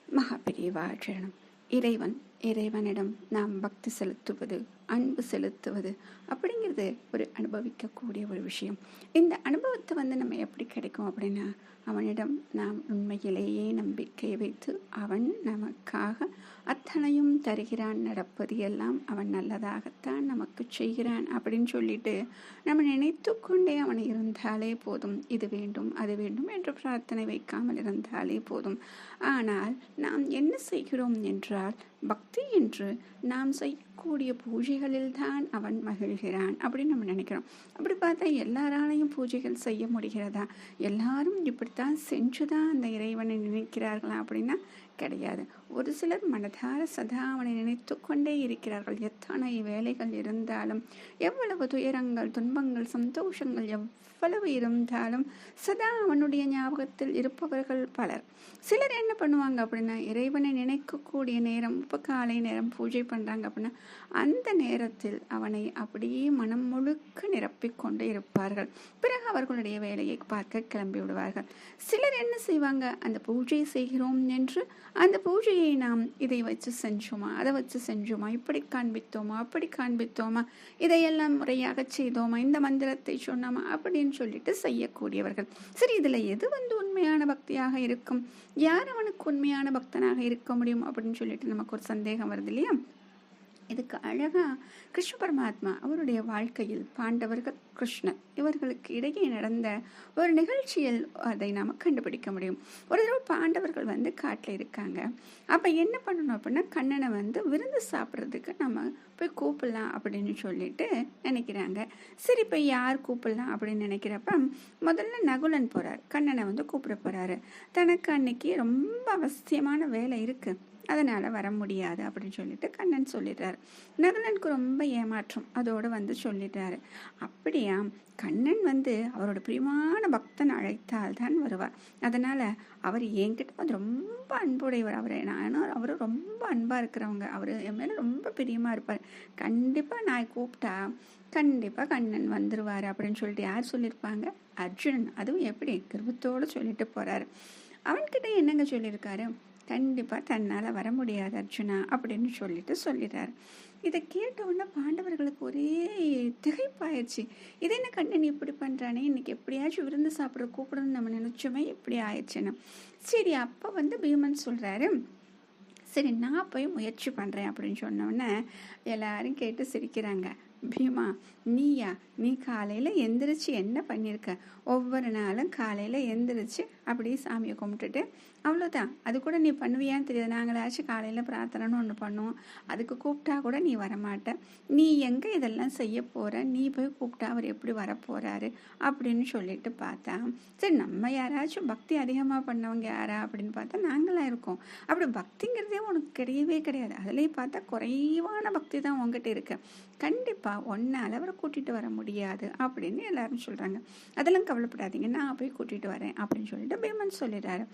மகாபெரிவா சரணம். இறைவனிடம் நாம் பக்தி செலுத்துவது, அன்பு செலுத்துவது அப்படிங்கிறது ஒரு அனுபவிக்கக்கூடிய ஒரு விஷயம். இந்த அனுபவத்தை நம்ம எப்படி கிடைக்கும் அப்படின்னா, அவனிடம் நாம் உண்மையிலேயே நம்பிக்கை வைத்து அவன் நமக்காக அத்தனையும் தருகிறான், நடப்பது எல்லாம் அவன் நல்லதாகத்தான் நமக்கு செய்கிறான் அப்படின்னு சொல்லிட்டு நம்ம நினைத்து கொண்டே அவன் இருந்தாலே போதும். இது வேண்டும் அது வேண்டும் என்று பிரார்த்தனை வைக்காமல் இருந்தாலே போதும். ஆனால் நாம் என்ன செய்கிறோம் என்றால், பக்தி என்று நாம் செய்யக்கூடிய பூஜைகளில் தான் அவன் மகிழ்கிறான் அப்படின்னு நம்ம நினைக்கிறோம். அப்படி பார்த்தா எல்லாராலையும் பூஜைகள் செய்ய முடிகிறதா? எல்லாரும் இப்படித்தான் செஞ்சுதான் அந்த இறைவனை நினைக்கிறார்களா அப்படின்னா கிடையாது. ஒரு சிலர் மனதார சதா அவனை நினைத்து கொண்டே இருக்கிறார்கள். எத்தனை வேலைகள் இருந்தாலும், எவ்வளவு துயரங்கள், துன்பங்கள், சந்தோஷங்கள் எவ்வளவு இருந்தாலும் சதா அவனுடைய ஞாபகத்தில் இருப்பவர்கள் பலர். சிலர் என்ன பண்ணுவாங்க அப்படின்னா, இறைவனை நினைக்கக்கூடிய நேரம், இப்போ காலை நேரம் பூஜை பண்ணுறாங்க அப்படின்னா அந்த நேரத்தில் அவனை அப்படியே மனம் முழுக்க நிரப்பிக்கொண்டு இருப்பார்கள். பிறகு அவர்களுடைய வேலையை பார்க்க கிளம்பி விடுவார்கள். சிலர் என்ன செய்வாங்க, அந்த பூஜை செய்கிறோம் என்று அந்த பூஜையை நாம் இதை வச்சு செஞ்சோமா, அதை வச்சு செஞ்சோமா, இப்படி காண்பித்தோமா, அப்படி காண்பித்தோமா, இதையெல்லாம் முறையாக செய்தோமா, இந்த மந்திரத்தை சொன்னோமா அப்படின்னு சொல்லிட்டு செய்யக்கூடியவர்கள். சரி, இதில் எது உண்மையான பக்தியாக இருக்கும், யார் அவனுக்கு உண்மையான பக்தனாக இருக்க முடியும் அப்படின்னு சொல்லிட்டு நமக்கு ஒரு சந்தேகம் வருது இல்லையா? இதுக்கு அழகா கிருஷ்ண பரமாத்மா அவருடைய வாழ்க்கையில் பாண்டவர்கள், கிருஷ்ணர் இவர்களுக்கு இடையே நடந்த ஒரு நிகழ்ச்சியில் அதை நாம் கண்டுபிடிக்க முடியும். ஒரு தடவை பாண்டவர்கள் காட்டில் இருக்காங்க. அப்போ என்ன பண்ணணும் அப்படின்னா, கண்ணனை விருந்து சாப்பிட்றதுக்கு நம்ம போய் கூப்பிடலாம் அப்படின்னு சொல்லிட்டு நினைக்கிறாங்க. சரி, இப்போ யார் கூப்பிடலாம் அப்படின்னு நினைக்கிறப்ப முதல்ல நகுலன் போகிறார், கண்ணனை கூப்பிட போகிறாரு. தனக்கு அன்னைக்கு ரொம்ப அவசியமான வேலை இருக்குது, அதனால் வர முடியாது அப்படின்னு சொல்லிட்டு கண்ணன் சொல்லிடுறாரு. நகுலனுக்கு ரொம்ப ஏமாற்றம், அதோடு சொல்லிடுறாரு. அப்படியா, கண்ணன் அவரோட பிரியமான பக்தன் அழைத்தால் தான் வருவார். அதனால் அவர் என்கிட்ட ரொம்ப அன்புடையவர், அவரும் ரொம்ப அன்பாக இருக்கிறவங்க, அவர் என் மேலே ரொம்ப பிரியமாக இருப்பார். கண்டிப்பாக நான் கூப்பிட்டா கண்டிப்பாக கண்ணன் வந்துடுவார் அப்படின்னு சொல்லிட்டு யார் சொல்லியிருப்பாங்க? அர்ஜுனன். அதுவும் எப்படி கர்வத்தோடு சொல்லிட்டு போகிறாரு. அவன்கிட்ட என்னங்க சொல்லியிருக்காரு? கண்டிப்பாக தன்னால் வர முடியாது அர்ஜுனா அப்படின்னு சொல்லிடுறாரு. இதை கேட்டவுடனே பாண்டவர்களுக்கு ஒரே திகைப்பாயிடுச்சு. இது என்ன கண்ணன் இப்படி பண்ணுறானே, இன்னைக்கு எப்படியாச்சும் விருந்து சாப்பிட்ற கூப்பிடணும்னு நம்ம நினச்சோமே, இப்படி ஆயிடுச்சுன்னா. சரி, அப்போ பீமன் சொல்கிறாரு, சரி நான் போய் முயற்சி பண்ணுறேன் அப்படின்னு சொன்னோடனே எல்லாரும் கேட்டு சிரிக்கிறாங்க. பீமா, நீயா? நீ காலையில் எந்திரிச்சு என்ன பண்ணியிருக்க? ஒவ்வொரு நாளும் காலையில் எந்திரிச்சு அப்படியே சாமியை கும்பிட்டுட்டு அவ்வளோதான். அது கூட நீ பண்ணுவியான்னு தெரியாது. நாங்களாச்சும் காலையில் பிரார்த்தனைன்னு ஒன்று பண்ணுவோம், அதுக்கு கூப்பிட்டா கூட நீ வரமாட்ட. நீ எங்கே இதெல்லாம் செய்ய போகிற? நீ போய் கூப்பிட்டா அவர் எப்படி வரப்போகிறாரு அப்படின்னு சொல்லிட்டு பார்த்தா, சரி நம்ம யாராச்சும் பக்தி அதிகமாக பண்ணவங்க யாரா அப்படின்னு பார்த்தா நாங்களாம் இருக்கோம். அப்படி பக்திங்கிறதே உனக்கு கிடையவே கிடையாது. அதுலேயும் பார்த்தா குறைவான பக்தி தான் உங்ககிட்ட இருக்கு. கண்டிப்பாக ஒன்னால் அவரை கூட்டிகிட்டு வர முடியாது அப்படின்னு எல்லாரும் சொல்கிறாங்க. அதெல்லாம் கவலைப்படாதீங்க, நான் போய் கூட்டிகிட்டு வரேன் அப்படின்னு சொல்லிட்டு பீமன் சொல்லிடுறாரு.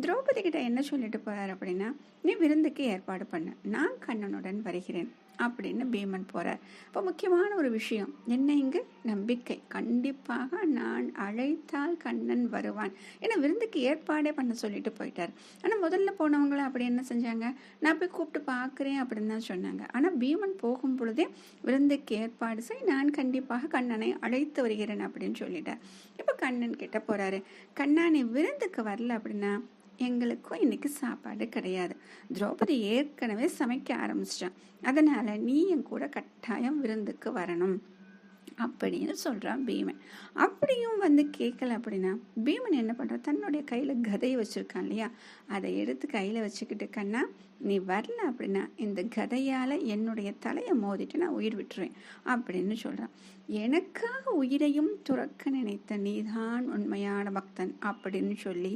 திரௌபதி கிட்ட என்ன சொல்லிட்டு போகிறார் அப்படின்னா, நீ விருந்துக்கு ஏற்பாடு பண்ணு, நான் கண்ணனுடன் வருகிறேன் அப்படின்னு பீமன் போகிறார். இப்போ முக்கியமான ஒரு விஷயம் என்ன இங்கு? நம்பிக்கை. கண்டிப்பாக நான் அழைத்தால் கண்ணன் வருவான். ஏன்னா விருந்துக்கு ஏற்பாடே பண்ண சொல்லிட்டு போயிட்டார். ஆனால் முதல்ல போனவங்கள அப்படி என்ன செஞ்சாங்க? நான் போய் கூப்பிட்டு பார்க்குறேன் அப்படின்னு தான் சொன்னாங்க. ஆனால் பீமன் போகும் பொழுதே விருந்துக்கு ஏற்பாடு செய், நான் கண்டிப்பாக கண்ணனை அழைத்து வருகிறேன் அப்படின்னு சொல்லிட்டார். இப்போ கண்ணன் கிட்ட போகிறாரு. கண்ணா, நீ விருந்துக்கு வரல அப்படின்னா எங்களுக்கும் இன்னைக்கு சாப்பாடு கிடையாது. திரௌபதி ஏற்கனவே சமைக்க ஆரம்பிச்சிட்டான், அதனால நீ என் கூட கட்டாயம் விருந்துக்கு வரணும் அப்படின்னு சொல்கிறான் பீமன். அப்படியும் கேட்கல அப்படின்னா பீமன் என்ன பண்ணுறான், தன்னுடைய கையில் கதையை வச்சுருக்கான் இல்லையா, அதை எடுத்து கையில் வச்சுக்கிட்டு, கண்ணா நீ வரல அப்படின்னா இந்த கதையால் என்னுடைய தலையை மோதிட்டு நான் உயிர் விட்டுருவேன் அப்படின்னு சொல்கிறான். எனக்காக உயிரையும் துறக்க நினைத்த நீதான் உண்மையான பக்தன் அப்படின்னு சொல்லி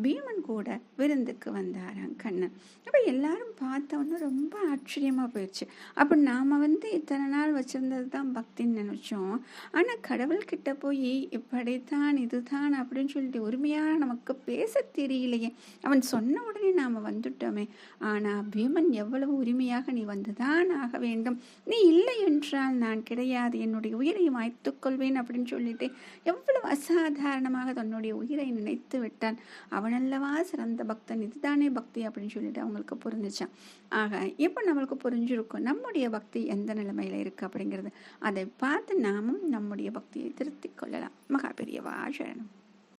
பீமன் கூட விருந்துக்கு வந்தாராம் கண்ணன். அப்போ எல்லாரும் பார்த்தவொன்னே ரொம்ப ஆச்சரியமாக போயிடுச்சு. அப்போ நாம் இத்தனை நாள் வச்சுருந்தது தான் பக்தின்னு நினச்சோம். ஆனால் கடவுள்கிட்ட போய் இப்படித்தான் இதுதான் அப்படின்னு சொல்லிட்டு உரிமையாக நமக்கு பேச தெரியலையே, அவன் சொன்ன உடனே நாம் வந்துட்டோமே. ஆனால் பீமன் எவ்வளவு உரிமையாக, நீ வந்துதான் ஆக வேண்டும், நீ இல்லை என்றால் நான் கிடையாது, என்னுடைய உயிரை உயிரையும் மாய்த்துக்கொள்வேன் அப்படின்னு சொல்லிட்டு எவ்வளவு அசாதாரணமாக தன்னுடைய உயிரை நினைத்து விட்டான். அவனல்லவா சிறந்த பக்தன், இதுதானே பக்தி அப்படின்னு சொல்லிட்டு அவங்களுக்கு புரிஞ்சிச்சான். ஆக இப்போ நம்மளுக்கு புரிஞ்சிருக்கும் நம்முடைய பக்தி எந்த நிலைமையில் இருக்குது அப்படிங்கிறது. அதை பார்த்து நாமும் நம்முடைய பக்தியை திருத்திக் கொள்ளலாம். மகா பெரியவா சரணம்.